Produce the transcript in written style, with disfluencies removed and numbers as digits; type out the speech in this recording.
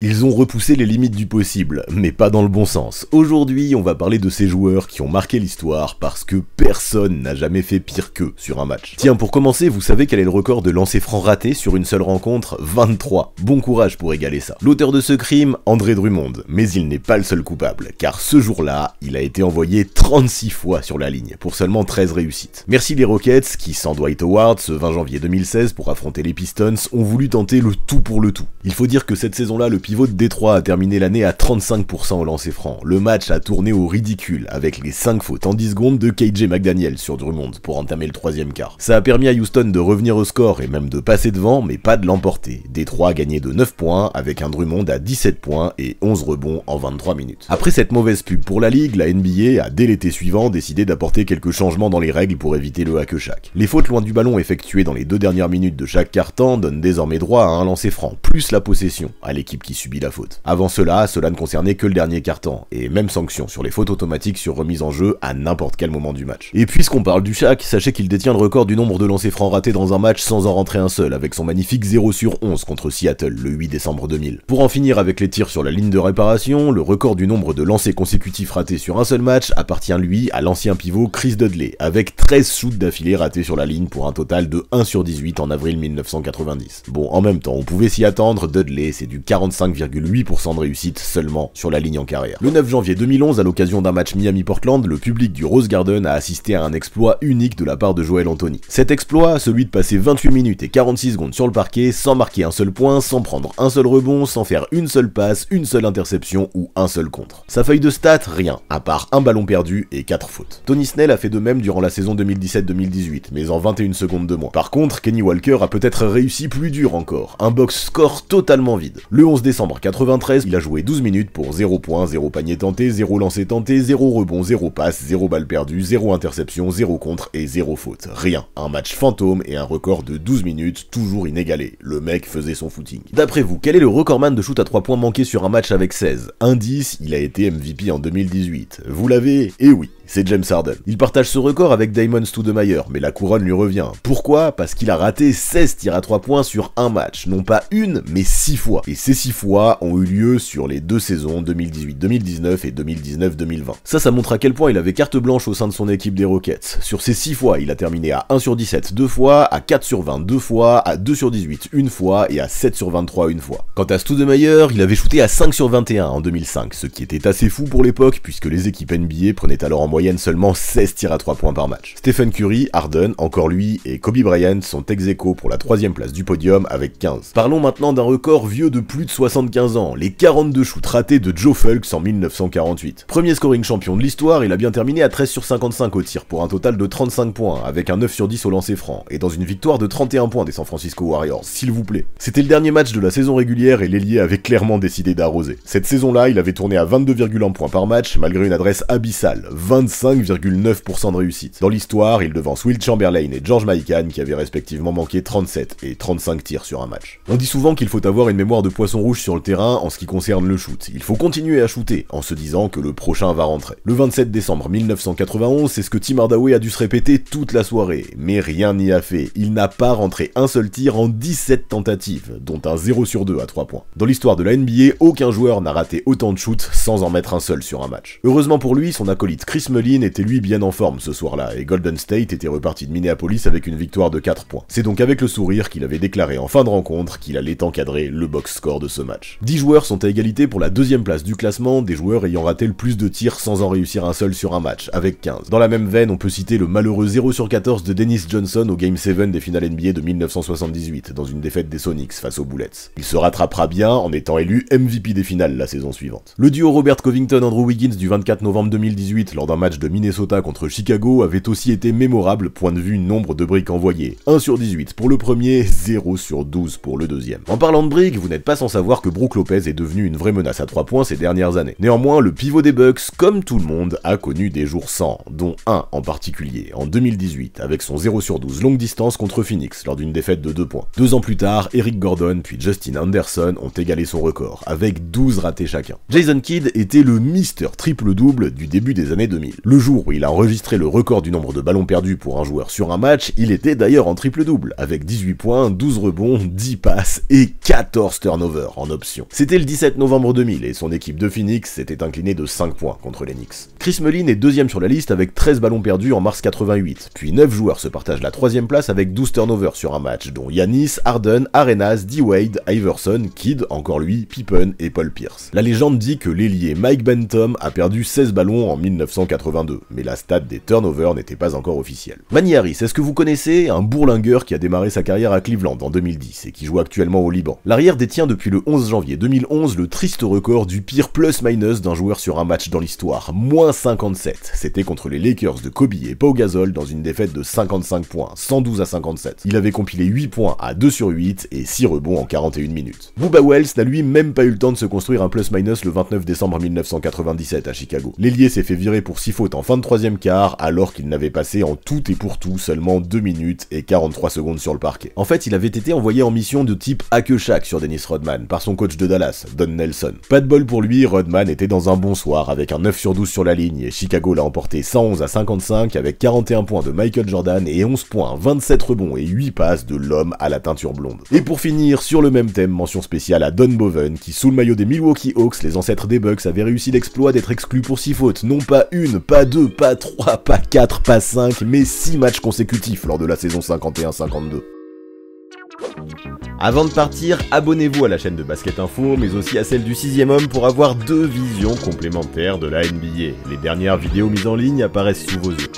Ils ont repoussé les limites du possible, mais pas dans le bon sens. Aujourd'hui, on va parler de ces joueurs qui ont marqué l'histoire parce que personne n'a jamais fait pire qu'eux sur un match. Tiens, pour commencer, vous savez quel est le record de lancers francs ratés sur une seule rencontre? 23. Bon courage pour égaler ça. L'auteur de ce crime, André Drummond, mais il n'est pas le seul coupable, car ce jour-là, il a été envoyé 36 fois sur la ligne, pour seulement 13 réussites. Merci les Rockets, qui sans Dwight Howard, ce 20 janvier 2016, pour affronter les Pistons, ont voulu tenter le tout pour le tout. Il faut dire que cette saison-là, le pivot de Détroit a terminé l'année à 35% au lancer franc. Le match a tourné au ridicule, avec les 5 fautes en 10 secondes de KJ McDaniel sur Drummond pour entamer le troisième quart. Ça a permis à Houston de revenir au score et même de passer devant, mais pas de l'emporter. Détroit a gagné de 9 points, avec un Drummond à 17 points et 11 rebonds en 23 minutes. Après cette mauvaise pub pour la ligue, la NBA a dès l'été suivant décidé d'apporter quelques changements dans les règles pour éviter le hack-shack. Les fautes loin du ballon effectuées dans les 2 dernières minutes de chaque quart-temps donnent désormais droit à un lancer franc, plus la possession, à l'équipe qui subit la faute. Avant cela ne concernait que le dernier quart-temps, et même sanction sur les fautes automatiques sur remise en jeu à n'importe quel moment du match. Et puisqu'on parle du Shaq, sachez qu'il détient le record du nombre de lancers francs ratés dans un match sans en rentrer un seul, avec son magnifique 0 sur 11 contre Seattle le 8 décembre 2000. Pour en finir avec les tirs sur la ligne de réparation, le record du nombre de lancers consécutifs ratés sur un seul match appartient lui à l'ancien pivot Chris Dudley, avec 13 shoots d'affilée ratés sur la ligne pour un total de 1 sur 18 en avril 1990. Bon, en même temps, on pouvait s'y attendre, Dudley c'est du 45,8% de réussite seulement sur la ligne en carrière. Le 9 janvier 2011, à l'occasion d'un match Miami-Portland, le public du Rose Garden a assisté à un exploit unique de la part de Joel Anthony. Cet exploit, celui de passer 28 minutes et 46 secondes sur le parquet sans marquer un seul point, sans prendre un seul rebond, sans faire une seule passe, une seule interception ou un seul contre. Sa feuille de stats, rien, à part un ballon perdu et 4 fautes. Tony Snell a fait de même durant la saison 2017-2018, mais en 21 secondes de moins. Par contre, Kenny Walker a peut-être réussi plus dur encore, un box score totalement vide. Le 11 décembre 93, il a joué 12 minutes pour 0 points, 0 panier tenté, 0 lancer tenté, 0 rebond, 0 passe, 0 balle perdue, 0 interception, 0 contre et 0 faute. Rien. Un match fantôme et un record de 12 minutes, toujours inégalé. Le mec faisait son footing. D'après vous, quel est le recordman de shoot à 3 points manqué sur un match avec 16? Indice, il a été MVP en 2018. Vous l'avez? Eh oui, c'est James Harden. Il partage ce record avec Damon Stoudemire, mais la couronne lui revient. Pourquoi? Parce qu'il a raté 16 tirs à 3 points sur un match. Non pas une, mais 6 fois. Et ces 6 fois ont eu lieu sur les 2 saisons 2018-2019 et 2019-2020. Ça montre à quel point il avait carte blanche au sein de son équipe des Rockets. Sur ces 6 fois, il a terminé à 1 sur 17 2 fois, à 4 sur 20 2 fois, à 2 sur 18 une fois et à 7 sur 23 une fois. Quant à Stoudemire, il avait shooté à 5 sur 21 en 2005, ce qui était assez fou pour l'époque puisque les équipes NBA prenaient alors en moyenne seulement 16 tirs à 3 points par match. Stephen Curry, Harden, encore lui, et Kobe Bryant sont ex-aequo pour la 3ème place du podium avec 15. Parlons maintenant d'un record vieux de plus de 75 ans, les 42 shoots ratés de Joe Fulks en 1948. Premier scoring champion de l'histoire, il a bien terminé à 13 sur 55 au tir pour un total de 35 points, avec un 9 sur 10 au lancer franc, et dans une victoire de 31 points des San Francisco Warriors, s'il vous plaît. C'était le dernier match de la saison régulière et l'ailier avait clairement décidé d'arroser. Cette saison-là, il avait tourné à 22,1 points par match, malgré une adresse abyssale, 25,9% de réussite. Dans l'histoire, il devance Wilt Chamberlain et George Mikan qui avaient respectivement manqué 37 et 35 tirs sur un match. On dit souvent qu'il faut avoir une mémoire de poisson rouge sur le terrain en ce qui concerne le shoot. Il faut continuer à shooter en se disant que le prochain va rentrer. Le 27 décembre 1991, c'est ce que Tim Hardaway a dû se répéter toute la soirée, mais rien n'y a fait. Il n'a pas rentré un seul tir en 17 tentatives, dont un 0 sur 2 à 3 points. Dans l'histoire de la NBA, aucun joueur n'a raté autant de shoots sans en mettre un seul sur un match. Heureusement pour lui, son acolyte Chris Mullin était lui bien en forme ce soir-là, et Golden State était reparti de Minneapolis avec une victoire de 4 points. C'est donc avec le sourire qu'il avait déclaré en fin de rencontre qu'il allait encadrer le box score de ce match. 10 joueurs sont à égalité pour la 2ème place du classement, des joueurs ayant raté le plus de tirs sans en réussir un seul sur un match, avec 15. Dans la même veine, on peut citer le malheureux 0 sur 14 de Dennis Johnson au Game 7 des finales NBA de 1978, dans une défaite des Sonics face aux Bullets. Il se rattrapera bien en étant élu MVP des finales la saison suivante. Le duo Robert Covington-Andrew Wiggins du 24 novembre 2018 lors d'un match de Minnesota contre Chicago avait aussi été mémorable, point de vue nombre de briques envoyées. 1 sur 18 pour le premier, 0 sur 12 pour le deuxième. En parlant de briques, vous n'êtes pas sans savoir que Brook Lopez est devenu une vraie menace à 3 points ces dernières années. Néanmoins, le pivot des Bucks, comme tout le monde, a connu des jours sans, dont un en particulier, en 2018, avec son 0 sur 12 longue distance contre Phoenix lors d'une défaite de 2 points. 2 ans plus tard, Eric Gordon puis Justin Anderson ont égalé son record, avec 12 ratés chacun. Jason Kidd était le Mister triple-double du début des années 2000. Le jour où il a enregistré le record du nombre de ballons perdus pour un joueur sur un match, il était d'ailleurs en triple-double, avec 18 points, 12 rebonds, 10 passes et 14 turnovers en option. C'était le 17 novembre 2000 et son équipe de Phoenix s'était inclinée de 5 points contre les Knicks. Chris Mullin est deuxième sur la liste avec 13 ballons perdus en mars 88, puis 9 joueurs se partagent la troisième place avec 12 turnovers sur un match, dont Giannis, Harden, Arenas, D-Wade, Iverson, Kidd, encore lui, Pippen et Paul Pierce. La légende dit que l'ailier Mike Bentham a perdu 16 ballons en 1982, mais la stat des turnovers n'était pas encore officielle. Manny Harris, est-ce que vous connaissez? Un bourlingueur qui a démarré sa carrière à Cleveland en 2010 et qui joue actuellement au Liban. L'arrière détient depuis le 11 janvier 2011 le triste record du pire plus-minus d'un joueur sur un match dans l'histoire, moins 57. C'était contre les Lakers de Kobe et Pau Gasol dans une défaite de 55 points, 112 à 57. Il avait compilé 8 points à 2 sur 8 et 6 rebonds en 41 minutes. Bubba Wells n'a lui même pas eu le temps de se construire un plus-minus le 29 décembre 1997 à Chicago. L'ailier s'est fait virer pour 6 fautes en fin de troisième quart alors qu'il n'avait passé en tout et pour tout seulement 2 minutes et 43 secondes sur le parquet. En fait, il avait été envoyé en mission de type Hack sur Dennis Rodman par son coach de Dallas, Don Nelson. Pas de bol pour lui, Rodman était dans un bon soir avec un 9 sur 12 sur la ligne et Chicago l'a emporté 111 à 55 avec 41 points de Michael Jordan et 11 points, 27 rebonds et 8 passes de l'homme à la teinture blonde. Et pour finir, sur le même thème, mention spéciale à Don Boven qui, sous le maillot des Milwaukee Hawks, les ancêtres des Bucks, avait réussi l'exploit d'être exclu pour 6 fautes, non pas une, pas deux, pas 3, pas 4, pas 5, mais 6 matchs consécutifs lors de la saison 51-52. Avant de partir, abonnez-vous à la chaîne de Basket Info, mais aussi à celle du 6ème homme pour avoir 2 visions complémentaires de la NBA. Les dernières vidéos mises en ligne apparaissent sous vos yeux.